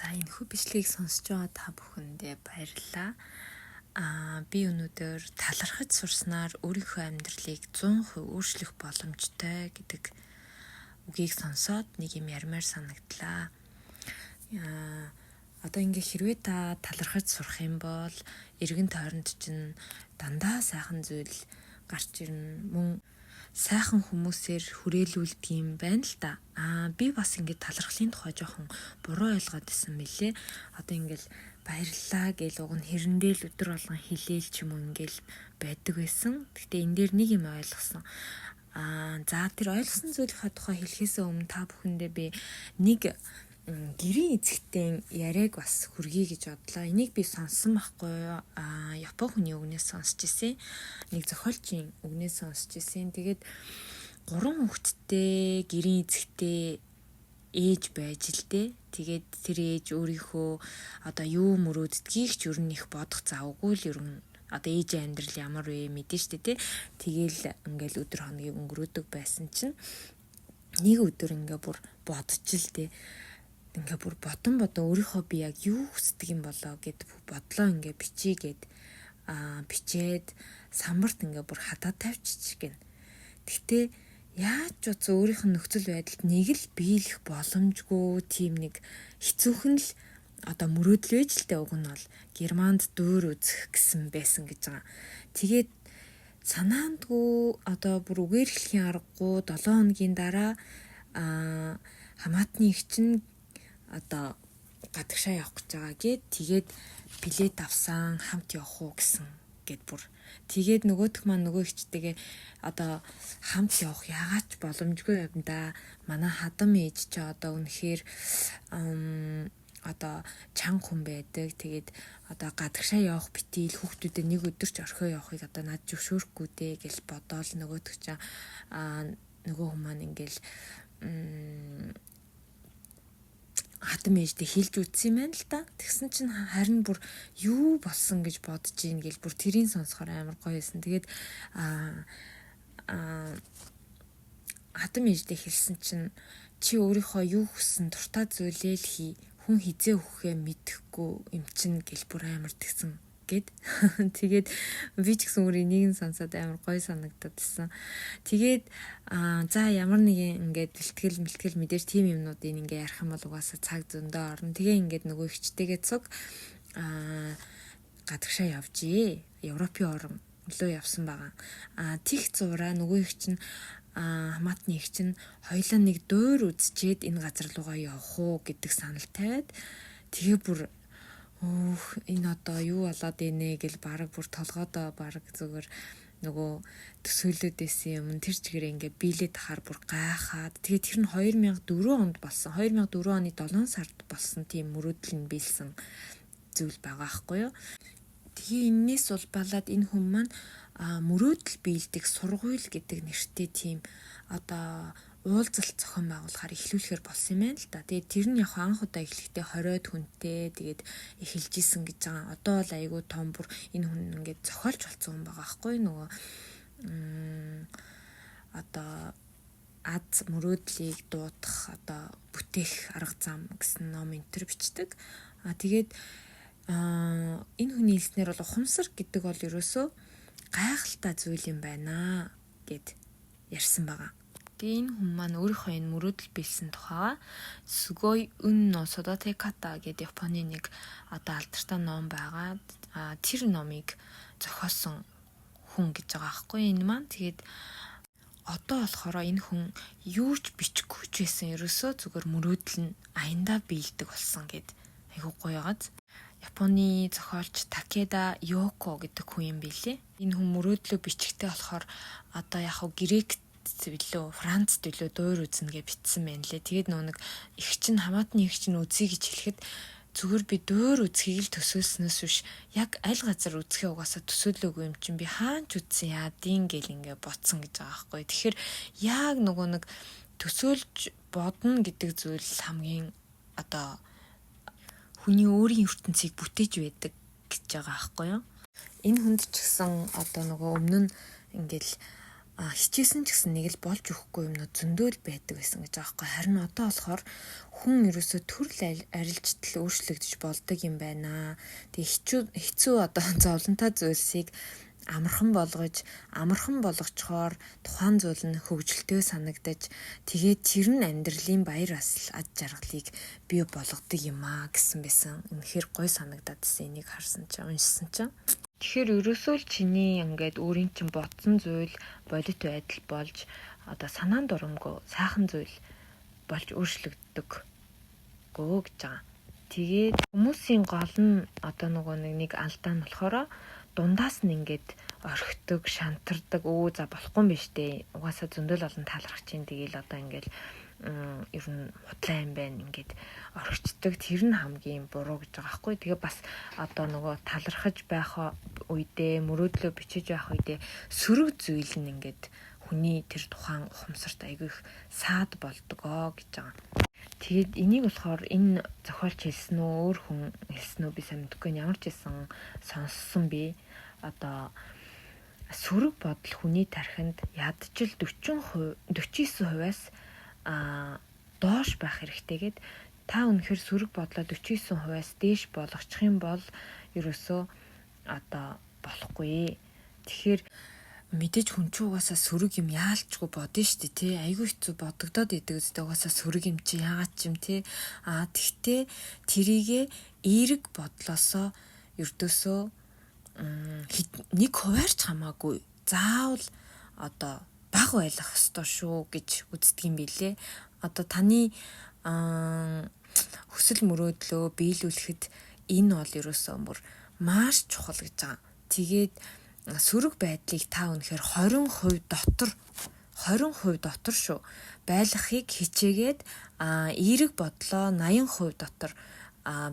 За энэхүү бичлэгийг сонсож байгаа та бүхэндээ баярлалаа. Би өнөөдөр талархаж сурснаар өөрийнхөө амьдралыг 100% өөрчлөх боломжтой гэдэг үгийг сонсоод нэг юм ярмаар санагдлаа. Одоо ингээ хэрвээ та талархаж сурах юм бол эргэн тойронд чинь дандаа сайхан зүйл гарч ирнэ. Мөн сайхан хүмүүсээр хүрээлүүлдэг юм байна л да. Би бас ингээд талархлын тухай жоохон буруу ойлгоод исэн мэлээ. Одоо ингээл баярлалаа гэл уг нь хэрэндэл өдөр болгон хэлээл ч юм уу ингээл байдаг байсан. Гэхдээ энэ дээр нэг юм ойлгосон. За тэр ойлгосон зүйлийнхаа тухай хэлэхээс өмнө та бүхэндээ би нэг гэрийн эзэгтэн яриаг бас хүргэе гэж бодлоо. Энийг би сонссон байхгүй юу? Япон хүний үгнээс сонсч ирсэн. Нэг зохиолчийн үгнээс сонсч ирсэн. Тэгээд 3 хүүхэдтэй гэрийн эзэгтэй ээж байж л дээ. Тэгээд тэр ээж өөрийнхөө одоо юу мөрөөддгийг ч ер нь их бодох завгүй л ер нь одоо ээжийн амьдрал ямар вэ мэдэн штэ тий. Тэгээл ингээл өдөр хоногийг өнгөрөөдөг байсан чинь нэг өдөр ингээ бүр бодож л дээ. Ингээ бүр бодон өөрийнхөө би яг юу хүсдэг юм болоо гэд бодлоо ингээ бичээгээд бичээд самбарт ингээ бүр хадаа тавьчих гин. Гэхдээ яаж ч утса өөрийнх нь нөхцөл байдалд нэг л биелэх боломжгүй тийм нэг хэцүүхэн л одоо мөрөөдөл байж л дээ. Уг нь бол Германд дөөр үзэх гэсэн байсан гэж байгаа. Тэгээд санаандгүй одоо бүр үгээр хэлхийн аргагүй 7 хоногийн дараа хамаатны их чинь одоо гадагшаа явах гэж байгаа гэд тэгээд билет авсан хамт явах уу гэсэн гэд бүр тэгээд нөгөөх маань нөгөө ихчтэйгээ одоо хамт явах яагаад боломжгүй юм да. Манай хадам ээж чи одоо үнэхээр одоо чанга хүн байдаг. Тэгээд одоо гадагшаа явах битийл хүүхдүүдэд нэг өдөр ч орхио явахыг одоо над зөвшөөрөхгүй дээ гэж бодоол нөгөөдөг чинь нөгөө хүмүүс маань ингээл хатам ээжтэй хэлж үтсэн юм байна л да. Тэгсэн чинь харин бүр юу болсон гэж бодож ийн гэл бүр тэрийг сонсохоор амар гоё байсан. Тэгээд хатам ээжтэй хэлсэн чинь чи өөрийнхөө юу хүссэн дуртай зүйлээ л хий. Хүн хизээ өгөхөө мэдэхгүй юм чинь гэл бүр амар тэгсэн гэд. Тэгээд би ч гэсэн өөрөө нэг нь сонсоод амар гоё санагдаад байсан. Тэгээд за ямар нэгэн ингээд бэлтгэл мэдээж тийм юмнуудыг ингээ ярих юм бол угаасаа цаг зөндөө орно. Тэгээ ингээд нөгөө ихчтэйгээ цуг гадагшаа явжээ. Европын орн лөө явсан байгаа. Тих зураа нөгөө их чинь хамаатны их чинь хоёлаа нэг дөөр үзчихэд энэ газар руугаа явах уу гэдэг санал тавиад тэгээ бүр энэ одоо юу болоод ийнэ гэл баг бүр толгойдоо баг зүгээр нөгөө төсөөлөдөөсөн юм тэр чигээр ингээ биелээд хахаар бүр гайхаад тэгээ тэр нь 2004 онд болсон. 2004 оны 7 сард болсон тийм мөрөөдөл нь биелсэн зүйл байгаа байхгүй юу. Тэгээ энэс улбалаад энэ хүн маань мөрөөдөл биелдэг сургууль гэдэг нэртэй тийм одоо уулзалт зохион байгуулахаар эхлүүлэхээр болсон юм байна л да. Тэгээд тэр нь яг анх удаа эхлэхдээ 20-од хүнтэй тэгээд эхэлж исэн гэж байгаа. Одоо бол айгүй том бүр энэ хүн ингээд зохиолч болсон хүн байгаа байхгүй нөгөө одоо аз мөрөөдлийг дуудах одоо бүтээх арга зам гэсэн ном энтер бичдэг. Тэгээд энэ хүний хэлснээр бол ухамсар гэдэг бол ерөөсөө гайхалтай зүйл юм байна гэд ярьсан байгаа. Тэгээ энэ хүн маань өөрийнхөө энэ мөрөөдөл биелсэн тухайга Сугой Үнно Содотеката гэдэг Японы нэг одоо алдартай ном байгаа. Тэр номыг зохиосон хүн гэж байгаа байхгүй энэ маань. Тэгээд одоо болохоор энэ хүн юу ч бичихгүй ч байсан ерөөсөө зүгээр мөрөөдөл нь аяндаа биелдэг болсон гэд айгуу гоё яагаад. Японы зохиолч Такеда Йоко гэдэг хүн юм билээ. Энэ хүн мөрөөдлөө бичгтэй болохоор одоо яг грек билүү Францд билүү дөөр үзнэ гэж бичсэн байна лээ. Тэгээд нэг их чинь хамаатны их чинь үзье гэж хэлэхэд зүгээр би дөөр үзхийг л төсөөлснөөс биш яг аль газар үзэхээ угаасаа төсөөлөөгүй юм чинь би хаач үзсэн яадын гэл ингээ ботсон гэж байгаа байхгүй. Тэгэхээр яг нөгөө нэг төсөөлж бодно гэдэг зүйл хамгийн одоо хүний өөрийн ертөнцийг бүтээж байдаг гэж байгаа байхгүй юу. Энэ хүнд ч гэсэн одоо нөгөө өмнө нь ингээл хичээсэн ч гэсэн нэг л болж өгөхгүй юмнууд зөндөө л байдаг байсан гэж байгаа байхгүй. Харин одоо болохоор хүн ерөөсөө төрөл арилжтал өөрчлөгдөж болдог юм байна. Тэгээ хэцүү одоо зовлонтой зүйлсийг амархан болгочхоор тухайн зүйл нь хөгжилтэй санагдаж тэгээд тэр нь амьдралын баяр аж жаргалыг бий болгодог юм гэсэн байсан. Үнэхээр гой санагдаад байсан. Энийг харсан чинь уншсан чинь. Тэгэхээр ерөөсөө л чиний ингээд өөрийн чинь ботсон зүйл бодит байдал болж одоо санаанд дурамгүй сайхан зүйл болж өөрчлөгддөг гоо гэж байгаа. Тэгээд хүмүүсийн гол нь одоо нэг алдаа нь болохоор дундаас нь ингээд орхидог, шантардаг, за болохгүй юм биш дээ. Угаасаа зөндөл олон таалрах чинь тэгээл одоо ингээд ер нь худлаа юм байна ингээд орхичдаг. Тэр нь хамгийн буруу гэж байгаа байхгүй. Тэгээ бас одоо талархаж байх үедээ, мөрөөдлөө бичиж байх үедээ сөрөг зүйл нь ингээд хүний тэр тухайн ухамсарт айгүй их саад болдгоо гэж байгаа. Тэгээд энийг болохоор энэ зохиолч хэлсэн үү, өөр хүн хэлсэн үү би сайн мэдэхгүй. Ямар ч хэлсэн сонссон би одоо сөрөг бодол хүний тархинд ядчил 49%-аас доош байх хэрэгтэйгээд та үнэхээр сөрөг бодлоо 49%-аас дээш болгочих юм бол ерөөсөө одоо болохгүй. Тэгэхээр мэдээж хүн ч угаасаа сөрөг юм яалчгүй бодно шүү дээ тий. Айгүй хэцүү бодогдоод идэг үстэй угаасаа сөрөг юм чи яагаад ч юм тий. Тэгтээ тэрийгэ эерэг бодлосоо ердөөсөө 1% ч хамаагүй заавал одоо бага байлах ёстой шүү гэж үздэг юм билээ. Одоо таны хүсэл мөрөөдлөө биелүүлэхэд энэ бол ерөөсөө маш чухал гэж байгаа. Тэгээд сөрөг байдлыг та үнэхээр 20% дотор шүү байлгахыг хичээгээд эерэг бодлоо 80% дотор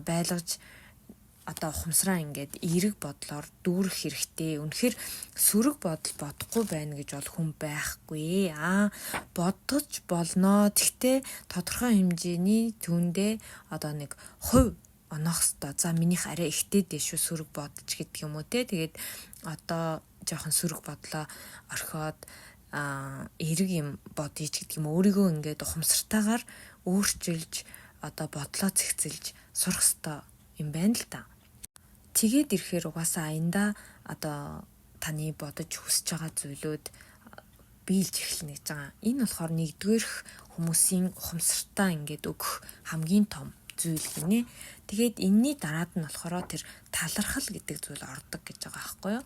байлгаж одоо ухамсараа ингээд эерэг бодлоор дүүрэх хэрэгтэй. Үнэхээр сөрөг бодол бодохгүй байна гэж бол хүн байхгүй. Бодож болно. Тэгтээ тодорхой хэмжээний түүндээ одоо нэг хувь оноох хэвээр. За минийх арай ихтэй дээ шүү сөрөг бодож гэдэг юм уу те. Тэгээд одоо жоохон сөрөг бодлоо орхиод эерэг юм бодъё гэдэг юм. Өөрийгөө ингээд ухамсартайгаар өөрчилж одоо бодлоо зэгцэлж сурах хэвээр юм байна л та. Тэгээд ирэхээр угаасаа аяндаа одоо таны бодож хүсэж байгаа зүйлүүд биелж эхэлнэ гэж байгаа. Энэ болохоор нэгдүгээрх хүмүүсийн ухамсартаа ингээд өгөх хамгийн том зүйл гинэ. Тэгээд энэний дараад нь болохоор тэр талархал гэдэг зүйл ордог гэж байгаа байхгүй юу?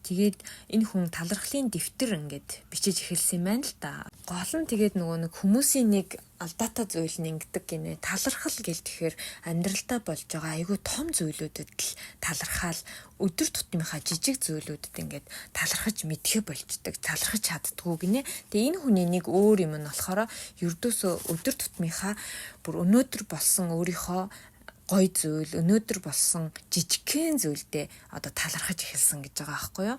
Тэгээд энэ хүн талархлын дэвтэр ингээд бичиж эхэлсэн юм байна л та. Гол нь тэгээд нэг хүмүүсийн нэг алдаатай зүйл нь ингэдэг гинэ. Талархал гэл тэгэхээр амьдралдаа болж байгаа айгүй том зүйлүүдэд л талархаал өдөр тутмынхаа жижиг зүйлүүдэд ингээд талархаж мэдхэ болчдөг. Талархаж чаддгүй гинэ. Тэгээ энэ хүний нэг өөр юм нь болохоор ердөөсөө өдөр тутмынхаа бүр өнөөдөр болсон өөрийнхөө гой зүйл өнөөдөр болсон жижигхэн зүйлдээ одоо талархаж эхэлсэн гэж байгаа байхгүй юу.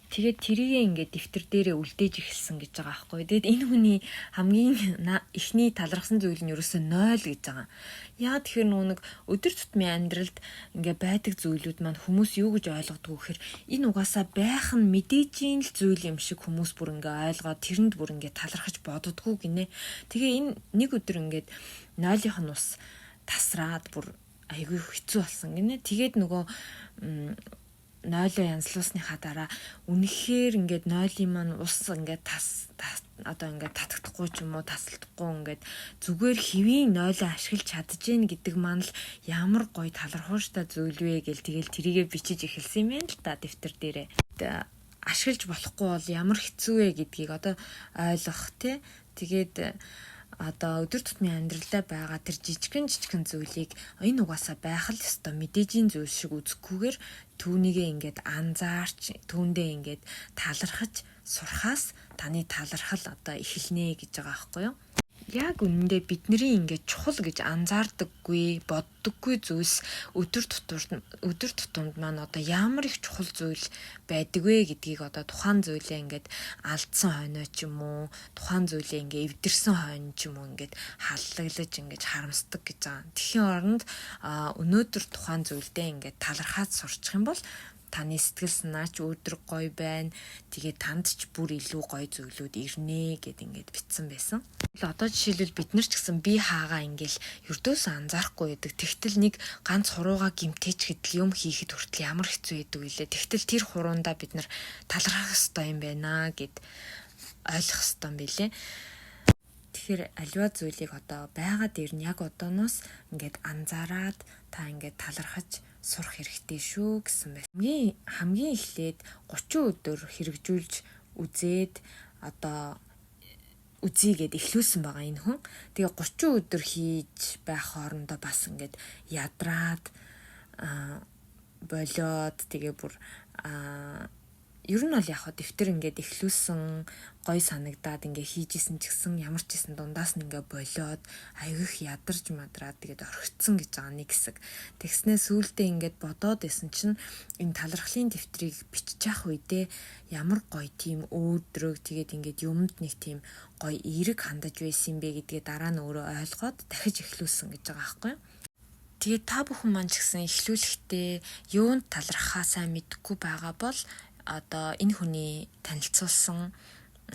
Тэгээд тэрийгээ ингээд дэвтэр дээрээ үлдээж эхэлсэн гэж байгаа байхгүй юу. Тэгээд энэ хүний хамгийн ихний талархсан зүйл нь ерөөсөө 0 гэж байгаа. Яа тэгэхээр нэг өдөр тутмын амьдралд ингээд байдаг зүйлүүд маань хүмүүс юу гэж ойлгодгоо гэхээр энэ угаасаа байх нь мэдээжийн л зүйл юм шиг хүмүүс бүр ингээд ойлгоод тэрэнд бүр ингээд талархаж боддгоо гинэ. Тэгээ энэ нэг өдөр ингээд 0-ийнх нь ус тасраад бүр айгүй хэцүү болсон гинэ. Тэгээд нөгөө 0-оо янзлуусныхаа дараа үнэхээр ингээд 0-ийн маань ус ингээд одоо ингээд татагдахгүй ч юм уу тасалдахгүй ингээд зүгээр хэвийн 0-оо ашиглаж чадчихээн гэдэг маань л ямар гоё талархууштай зүйл вэ гэл тэгэл тэрийгэ бичиж эхэлсэн юм байна л та дэвтэр дээрээ. Ашиглаж болохгүй бол ямар хэцүү вэ гэдгийг одоо ойлгох тий. Тэгээд одоо өдөр тутмын амьдралдаа байгаа тэр жижигхэн зүйлийг энэ угаасаа байх л ёстой мэдээжийн зүйл шиг үзэхгүйгээр түүнийгээ ингээд анзаарч түүндээ ингээд талархаж сурахаас таны талархал одоо эхэлнэ гэж байгаа байхгүй юу. Яг үнэндээ бидний ингээд чухал гэж анзаардаггүй, боддоггүй зүйлс өдөр тутамд маань одоо ямар их чухал зүйл байдаг вэ гэдгийг одоо тухайн зүйлээ ингээд алдсан хойноо ч юм уу, тухайн зүйлээ ингээд эвдэрсэн хойно ч юм уу ингээд халлаглаж ингээд харамсдаг гэж байгаа. Тэхийн оронд өнөөдөр тухайн зүйлдээ ингээд талархаад сурчих юм бол таны сэтгэл санаач өдөр гоё байна. Тэгээд танд ч бүр илүү гоё зүйлүүд ирнэ гэд ингээд бичсэн байсан. Одоо жишээлбэл бид нар ч гэсэн би хаагаа ингээл ердөөсөө анзаарахгүй байдаг. Тэгтэл нэг ганц хурууга гимтээч гэдэл юм хийхэд хүртэл ямар хэцүү байдаг вүлээ. Тэгтэл тэр хуруунда бид нар талархах ёстой юм байна гэд ойлгох ёстой юм билээ. Тэгэхээр аливаа зүйлийг одоо байгаад ирнэ яг одооноос ингээд анзаараад та ингээд талархаж сурах хэрэгтэй шүү гэсэн байна. Хамгийн эхлээд 30 өдөр хэрэгжүүлж үзээд одоо үзье гэд эхлүүлсэн байгаа энэ хүн. Тэгээ 30 өдөр хийж байх хоорондоо бас ингээд ядраад болоод тэгээ бүр ер нь бол яг дэвтэр ингээд эхлүүлсэн гой санагдаад ингээ хийжсэн ч гэсэн ямар ч гэсэн дундаас нь ингээ болоод аягих ядарч мадраад тэгээд орхицсон гэж байгаа нэг хэсэг. Тэгснээ сүүлдээ ингээд бодоод исэн чинь энэ талархлын дэвтрийг бичиж явах үедээ ямар гоё тийм өөдрөг тэгээд ингээд юмд нэг тийм гоё эерэг хандаж байсан бэ гэдгээ дараа нь өөрөө ойлгоод дахиж эхлүүлсэн гэж байгаа байхгүй юу? Тэгээд та бүхэн маань ч гэсэн эхлүүлэхдээ юунд талархахаа сайн мэдэхгүй байгаа бол одоо энэ хүний танилцуулсан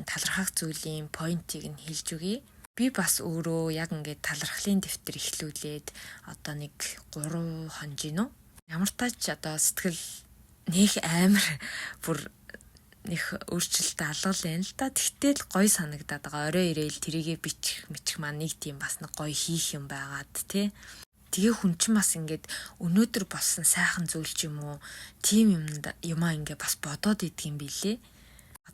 талархах зүйлийн поинтыг нь хэлж өгье. Би бас өөрөө яг ингээд талархлын дэвтэр эхлүүлээд одоо нэг 3 хоног гинөө. Ямар тач одоо сэтгэл нэх амар бүр нэх өөрчлөлтөд алгал байна л да. Тэгтэл гоё санагдаад байгаа. Орой ирээл тэрийгэ бичих маань нэг тийм бас нэг гоё хийх юм байгаад тий. Тэгээ хүн чинь бас ингээд өнөөдөр болсон сайхан зүйл ч юм уу тийм юмаа ингээд бас бодоод идэх юм билээ.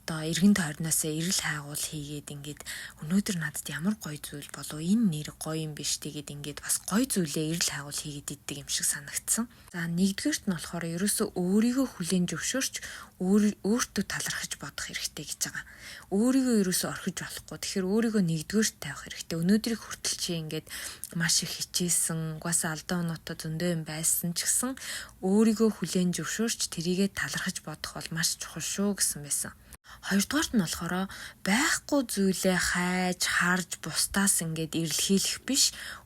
Одоо эргэн тойрноосоо эрэл хайгуул хийгээд ингээд өнөөдөр надад ямар гоё зүйл болов энэ нэр гоё юм биш тэгээд ингээд бас гоё зүйлээ эрэл хайгуул хийгээд иддэг юм шиг санагдсан. За нэгдүгээрт нь болохоор ерөөсөө өөрийгөө хүлээн зөвшөөрч өөртөө талархаж бодох хэрэгтэй гэж байгаа. Өөрийгөө ерөөсөө орхиж болохгүй. Тэгэхээр өөрийгөө нэгдүгээрт тавих хэрэгтэй. Өнөөдрийг хүртэл чи ингээд маш их хичээсэн, угаасаа алдаа оноотой зөндөө юм байсан ч гэсэн өөрийгөө хүлээн зөвшөөрч тэрийгэ талархаж бодох бол маш чухал шүү гэсэн байсан. Хоёрдугаарт нь болохоор байхгүй зүйлээ хайж, харж, бусдаас ингээд эрэлхийлэх биш,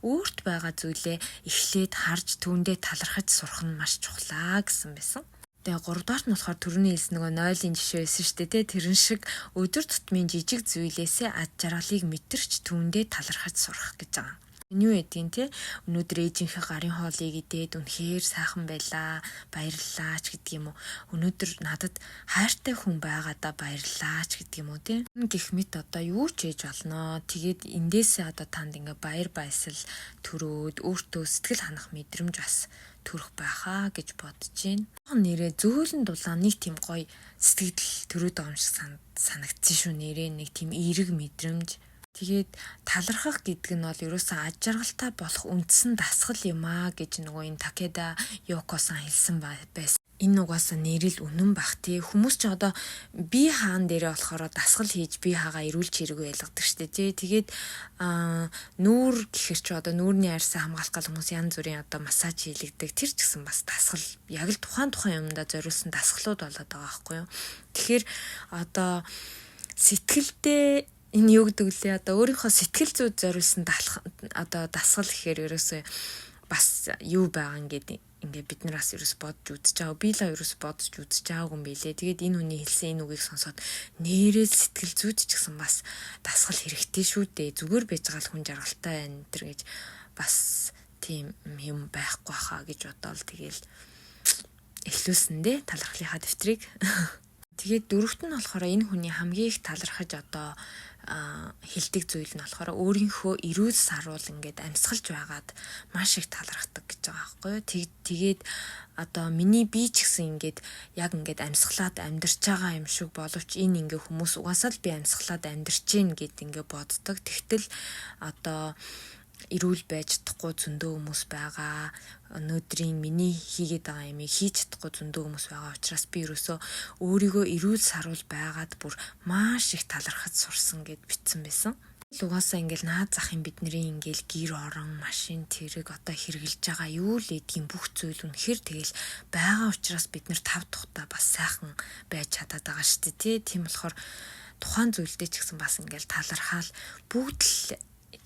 өөрт байгаа зүйлээ эхлээд харж, түүндээ талархаж сурах нь маш чухлаа гэсэн байсан. Тэгээ гуравдугаарт нь болохоор түрүүний хэлсэн нөгөө 0-ын жишээ байсан шүү дээ, тэрэн шиг өдөр тутмын жижиг зүйлээсээ ад жаргалыг мэдэрч түүндээ талархаж сурах гэж байгаа. Юу гэдгийг те өнөөдөр ээжийнхээ гарын хоолыг идээд үнэхээр сайхан байлаа, баярлалаа ч гэдэг юм уу. Өнөөдөр надад хайртай хүн байгаадаа баярлалаа ч гэдэг юм уу те. Гэх мэт одоо юу ч хийж болно. Тэгээд эндээсээ одоо танд ингээ баяр баясгал төрөөд өөртөө сэтгэл ханах мэдрэмж бас төрөх байхаа гэж бодож байна. Нэрээ зөөлөн дулаан нэг тийм гоё сэтгэл төрөөд байгаа юм шиг санагдсан шүү. Нэрээ нэг тийм эерэг мэдрэмж. Тэгээд талархах гэдэг нь бол ерөөсөө аж жаргалтай болох үндсэн дасгал юм аа гэж нөгөө энэ Такеда Йокосан хэлсэн байсан. Энэ угаасаа нэрэл үнэн бах тий. Хүмүүс ч одоо би хаан дээрээ болохоор дасгал хийж би хаагаа эрүүлж хэрэг байлгадаг штэ тий. Тэгээд нүүр гэхэр чи одоо нүүрний арьсаа хамгаалах гал хүмүүс янз бүрийн одоо массаж хийлэгдэг. Тэр ч гэсэн бас дасгал яг л тухайн юмдаа зориулсан дасгалууд болоод байгаа байхгүй юу. Тэгэхээр одоо сэтгэлдээ энэ юу гэдэг лээ одоо өөрийнхөө сэтгэл зүйд зориулсан одоо дасгал гэхээр ерөөсөө бас юу байгаа ингээд бид нараас ерөөс бодож үзэж байгаа. Би л ерөөс бодож үзэж байгаагүй юм билэ. Тэгээд энэ хүний хэлсэн энэ үгийг сонсоод нэрэл сэтгэл зүйд ч гэсэн бас дасгал хэрэгтэй шүү дээ. Зүгээр байж байгаа л хүн жаргалтай байна тэр гэж бас тийм юм байхгүй хаа гэж бодоол тэгэл эхлүүлсэн дээ талархлынхаа дэвтрийг. Тэгээд дөрөвт нь болохоор энэ хүний хамгийн их талархаж одоо хилдэг зүйл нь болохоор өөрийнхөө эрүүл саруул ингээд амьсгалж байгаад маш их талархдаг гэж байгаа байхгүй юу. Тэгээд одоо миний бие ч гэсэн ингээд яг ингээд амьсгалаад амьдарч байгаа юм шиг боловч энэ ингээ хүмүүс угаасаа л би амьсгалаад амьдарч гин гэд ингээ боддог. Тэгтэл одоо эрүүл байж чадахгүй зөндөө хүмүүс байгаа. Өнөөдрийн миний хийгээд байгаа юмыг хийж чадахгүй зөндөө хүмүүс байгаа учраас би ерөөсөө өөрийгөө эрүүл саруул байгаад бүр маш их талархаж сурсан гэд бичсэн байсан. Угаасаа ингээл наад захын бидний ингээл гэр орон, машин, тэрэг одоо хэрглэж байгаа юу л эдгийн бүх зүйл үнэхээр тэгэл байгаа учраас бид нэр тав тухта бас сайхан байж чадаад байгаа шүү дээ. Тийм болохоор тухайн зүйлдээ ч гэсэн бас ингээл талархаал бүгд л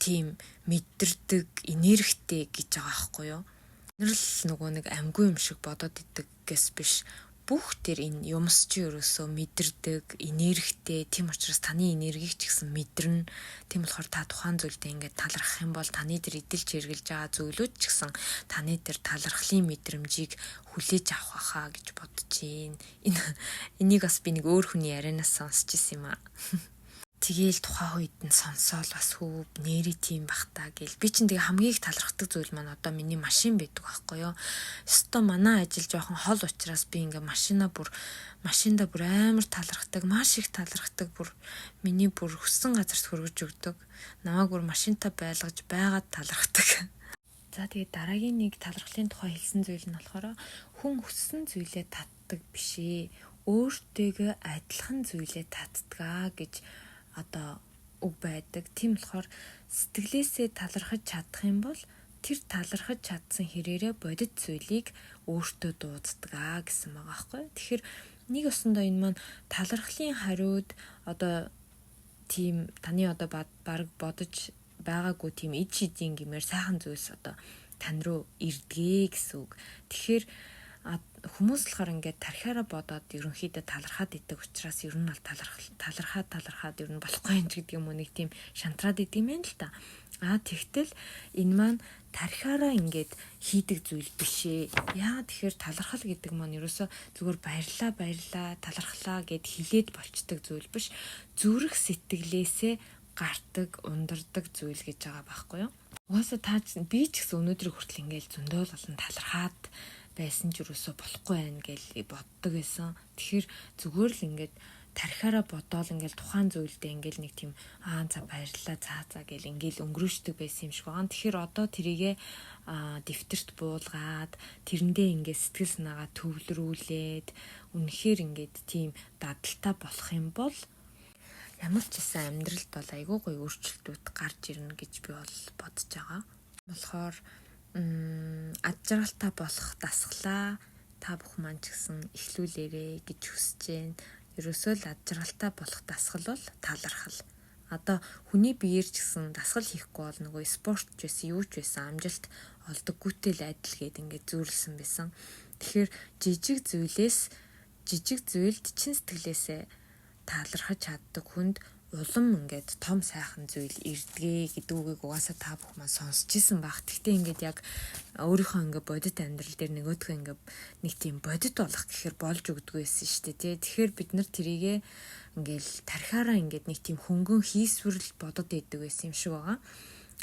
тийм мэдэрдэг, энергтэй гэж байгаа байхгүй юу. Нэр л нөгөө нэг амьгүй юм шиг бодоод идэг гэс биш. бүх тэр энэ юмс чи ерөөсөө мэдэрдэг, энергитэй. Тийм учраас таны энергийг ч гэсэн мэдэрнэ. Тийм болохоор та тухайн зүйлдээ ингээд талархах юм бол таны тэр эдэлж хэрглэж байгаа зүйлүүд ч гэсэн таны тэр талархлын мэдрэмжийг хүлээж авах хаа гэж бодож байна. Энийг бас би нэг өөр хүний ярианаас сонсч ирсэн юм аа. Тэгээл тухайн үед нь сонсоол бас хөө нэрий тийм бах та гэл. Би чинь тэгээ хамгийн их талархдаг зүйл маань одоо миний машин байдаг байхгүй юу. Өстой манай ажил жоохон хол учраас би ингээ машинда бүр амар талархдаг, маш их талархдаг. Бүр миний бүр хүссэн газарт хүргэж өгдөг. Намайг бүр машинтаа байлгаж байгаад талархдаг. За тэгээ дараагийн нэг талархлын тухай хэлсэн зүйл нь болохоор хүн хүссэн зүйлээ татдаг бишээ. Өөртөөгөө адилхан зүйлээ татдгаа гэж одоо үг байдаг. Тийм болохоор сэтгэлээсээ талархаж чадах юм бол тэр талархаж чадсан хэрээрээ бодит зүйлийг өөртөө дууддаг гэсэн байгаа байхгүй. Тэгэхээр нэг усандаа энэ маань талархлын хариуд одоо тийм таны одоо баг бодож байгаагүй тийм ид шидийн гэмээр сайхан зүйлс одоо тань руу ирдгээ гэсэн үг. Тэгэхээр хүмүүс болохоор ингээд тархиараа бодоод ерөнхийдөө талархаад идэг учраас ер нь бол талархаад ер нь болохгүй юм ч гэдэг юм уу, нэг тийм шантраад идэм юм л та. Тэгтэл энэ маань тархиараа ингээд хийдэг зүйл биш ээ. Тэгэхээр талархал гэдэг маань ерөөсөө зүгээр баярлаа талархлаа гэд хэлээд болчдөг зүйл биш. Зүрх сэтгэлээсээ гардаг, ундардаг зүйл гэж байгаа байхгүй юу? Угаасаа би ч гэсэн өнөөдрийг хүртэл ингээд зөндөө болон талархаад байсан ч юусоо болохгүй байх гэж боддог байсан. Тэгэхээр зүгээр л ингээд тархиараа бодоол ингээд тухайн зүйлдээ ингээд нэг тийм за баярлалаа цаа гэл ингээд өнгөрөөждөг байсан юм шиг байгаа. Тэгэхээр одоо тэрийгэ дэвтэрт буулгаад тэрэндээ ингээд сэтгэл санаагаа төвлөрүүлээд үнэхээр ингээд тийм дадалтай болох юм бол ямар ч гэсэн амьдралд бол айгүй гоё өөрчлөлтүүд гарч ирнэ гэж би бол бодож байгаа. Болохоор ад жаргалтай болох дасгалаа та бүх маань ч гэсэн эхлүүлээрэ гэж хүсэж байна. Ерөөсөө л ад жаргалтай болох дасгал бол талархал. Одоо хүний биеэр ч гэсэн дасгал хийхгүй бол нөгөө спорт ч байсан, юу ч байсан амжилт олдоггүйтэй л адил гээд ингээд зүйрлсэн байсан. Тэгэхээр жижиг зүйлд чин сэтгэлээсээ талархаж чаддаг хүнд улам ингээд том сайхан зүйл ирдгээ гэдэг үгийг угаасаа та бүх маань сонсч ирсэн баг. Гэхдээ ингээд яг өөрийнхөө ингээд бодит амьдрал дээр нөгөөдгөө ингээд нэг тийм бодит болох гэхээр болж өгдөг байсан шүү дээ тий. Тэгэхээр бид нар тэрийгэ ингээд тархиараа ингээд нэг тийм хөнгөн хийсвэрл бодод идэг байсан юм шиг байгаа.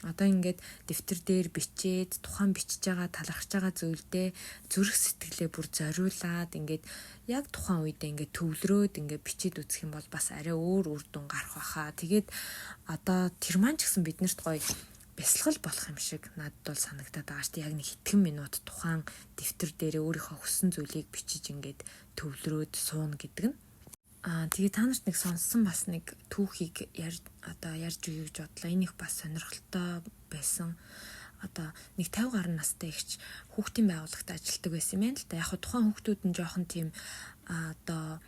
Одоо ингээд дэвтэр дээр бичээд тухайн бичиж байгаа талархаж байгаа зүйлдээ зүрх сэтгэлээ бүр зориулаад ингээд яг тухайн үедээ ингээд төвлөрөөд ингээд бичиж үзэх юм бол бас арай өөр үр дүн гарах байхаа. Тэгээд одоо тэр маань ч гэсэн биднэрт гоё бясалгал болох юм шиг надад бол санагдаад байгаа шүү дээ. Яг нэг хэдхэн минут тухайн дэвтэр дээр өөрийнхөө хүссэн зүйлийг бичиж ингээд төвлөрөөд сууна гэдэг нь. Тэгээ та нарт нэг сонссон бас нэг түүхийг ярьж өгье гэж бодлоо. Энэ их бас сонирхолтой байсан. Одоо нэг 50 гаруй настай ихч хүүхдийн байгууллагт ажилладаг байсан юм байна л да. Яг хөө тухайн хүүхдүүд нь жоохон тийм одоо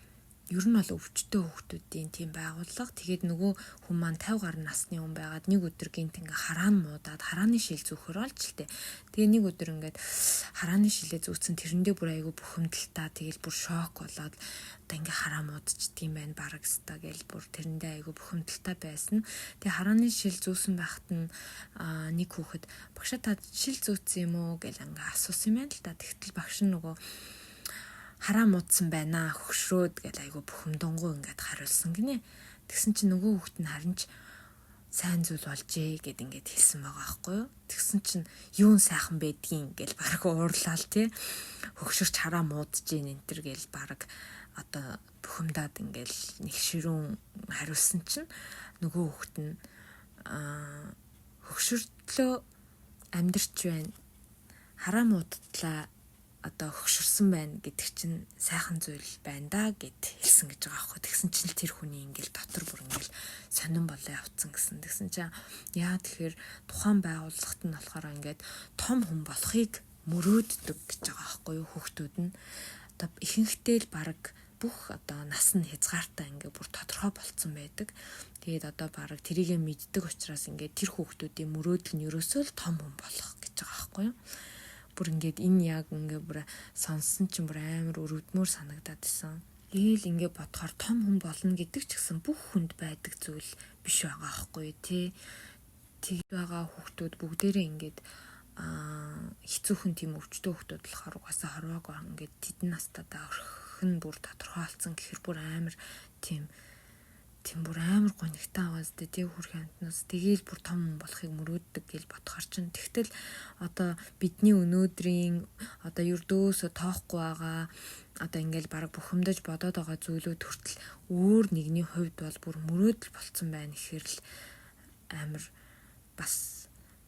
ер нь бол өвчтөе хүүхдүүдийн тийм байгууллага. Тэгээд нөгөө хүн маань 50 гаруй насны хүн байгаад нэг өдөр гинт ингээ хараан муудаад харааны шил зүүхөр олж лтэй. Тэгээ нэг өдөр ингээд харааны шилээ зүүцэн тэрэндээ бүр айгүй бухимдалтай тэгэл бүр шок болоод одоо ингээ хараа муудчихдаг юм байна бараг өстой гэл бүр тэрэндээ айгүй бухимдалтай байсан. Тэгээ харааны шил зүүсэн байхад нь нэг хүүхэд багшаа та шил зүүцсэн юм уу гэл ингээ асуусан юм байна л да. Тэгтэл багш нь нөгөө хараа муудсан байна хөгшрөөд гэл айгу бухимдонгоо ингээд хариулсан гинэ. Тэгсэн чинь нөгөө хүүхэд нь харин ч сайн зүйл болжээ гэд ингээд хэлсэн байгаа байхгүй юу. Тэгсэн чинь юун сайхан байдгийн гэл баг уурлаал тий. Хөгшөрч хараа муудж гин энтер гэл баг одоо бухимдаад ингээд нэг ширүүн хариулсан чинь нөгөө хүүхэд нь хөгшөртлөө амьдрч байна. Хараа муудлаа одоо хөгшөрсөн байна гэдэг чинь сайхан зүйл байна да гэд хэлсэн гэж байгаа аахгүй. Тэгсэн чинь тэр хүний ингээл дотор бүр ингээл сонирн болоо явцсан гэсэн. Тэгсэн чинь тэгэхээр тухайн байгууллагт нь болохоор ингээд том хүн болохыг мөрөөддөг гэж байгаа аахгүй юу хүүхдүүд нь. Одоо ихэнхдээ л баг бүх одоо нас нь хязгаартай ингээд бүр тодорхой болцсон байдаг. Тэгээд одоо баг тэрийгэ мэддэг учраас ингээд тэр хүүхдүүдийн мөрөөдөл нь ерөөсөө л том хүн болох гэж байгаа аахгүй юу. бүр ингээд энэ яг ингээд бүр сонссон чинь бүр амар өрөвдмөр санагдаад байсан. Ээл ингээд бодохоор том хүн болно гэдэг ч гэсэн бүх хүнд байдаг зүйл биш байгаа аахгүй тий. Тэг байгаа хүүхдүүд бүгдээрээ ингээд хэцүүхэн тийм өвчтөө хүүхдүүд болохоор угаасаа хорвоогүй ингээд тэдэн настадаа өрхөн бүр тодорхойлцсон гэхэр бүр амар тийм бүр амар гонигтай аваас тэ хүрхэн амтнаас тэгээл бүр том хүн болохыг мөрөөддөг гэж бодохоор чинь тэгтэл одоо бидний өнөөдрийн одоо ердөөсө тоохгүй байгаа одоо ингээл бараг бухимдаж бодоод байгаа зүйлүүд хүртэл өөр нэгний хувьд бол бүр мөрөөдөл болцсон байна гэхээр л амар бас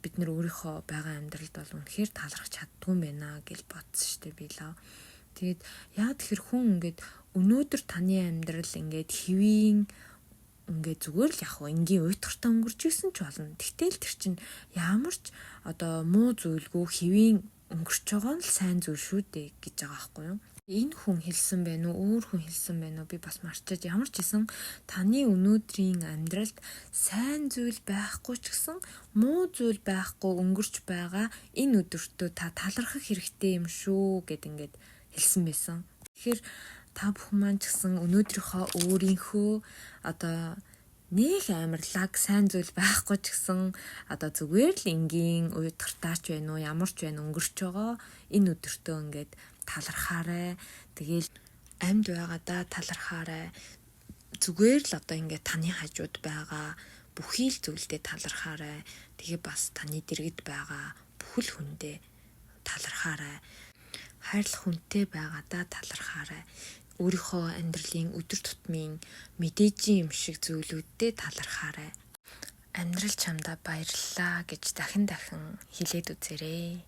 бид нар өөрийнхөө байгаа амьдралд бол үнэхээр талархах чаддгүй юм байна гэж бодсон шүү дээ би лаа. Тэгээд яг тэр хүн ингээд өнөөдөр таны амьдрал ингээд хэвийн ингээд зүгээр л яг энгийн уйтгартай өнгөрч исэн ч болно. Тэгтэл тэр чинь ямар ч одоо муу зүйлгүй хэвийн өнгөрч байгаа нь л сайн зүйл шүү дээ гэж байгаа байхгүй юу? Энэ хүн хэлсэн байна уу, өөр хүн хэлсэн байна уу би бас марчаад ямар ч гэсэн таны өнөөдрийн амьдралд сайн зүйл байхгүй ч гэсэн муу зүйл байхгүй өнгөрч байгаа энэ өдөртөө та талархах хэрэгтэй юм шүү гэд ингээд хэлсэн байсан. Тэгэхээр та бүхэн маань ч гэсэн өнөөдрийнхөө өөрийнхөө одоо нэг амарлаг сайн зүйл байхгүй ч гэсэн одоо зүгээр л энгийн уйдгартаач байна уу ямар ч байна өнгөрч байгаа энэ өдөртөө ингээд талархаарай. Тэгээл амьд байгаадаа талархаарай. Зүгээр л одоо ингээд таны хажууд байгаа бүхий л зүйлдээ талархаарай. Тэгээ бас таны дэргэд байгаа бүхэл хүндээ талархаарай. Хайрлах хүнтэй байгаадаа талархаарай. Өөрийнхөө амьдралын өдөр тутмын мэдээжийн юм шиг зүйлүүддээ талархаарай. Амьдрал чамдаа баярлалаа гэж дахин хэлээд үзээрэй.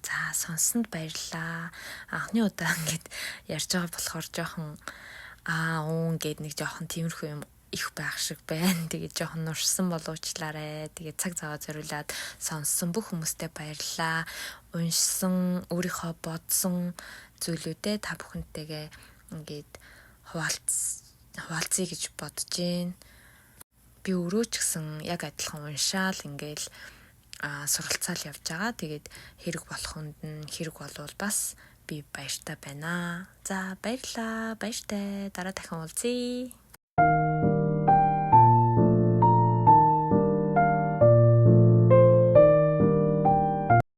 За сонссонд баярлалаа. Анхны удаа ингээд ярьж байгаа болохоор жоохон гээд нэг жоохон тиймэрхүү юм их байх шиг байна. Тэгээд жоохон нуршсан боловчлаарэ. Тэгээд цаг зав зориулаад сонссон бүх хүмүүстээ баярлалаа. Уншсан, өөрийнхөө бодсон зүйлүүдээ та бүхэнтэйгээ ингээд хуваалцъя гэж бодож байна. Би өөрөө ч гэсэн яг адилхан уншаал ингээл суралцаал явж байгаа. Тэгээд хэрэг болох хүнд нь хэрэг болвол бас би баяртай байна. За баярлалаа. Баяртай. Дараа дахин уулзъя.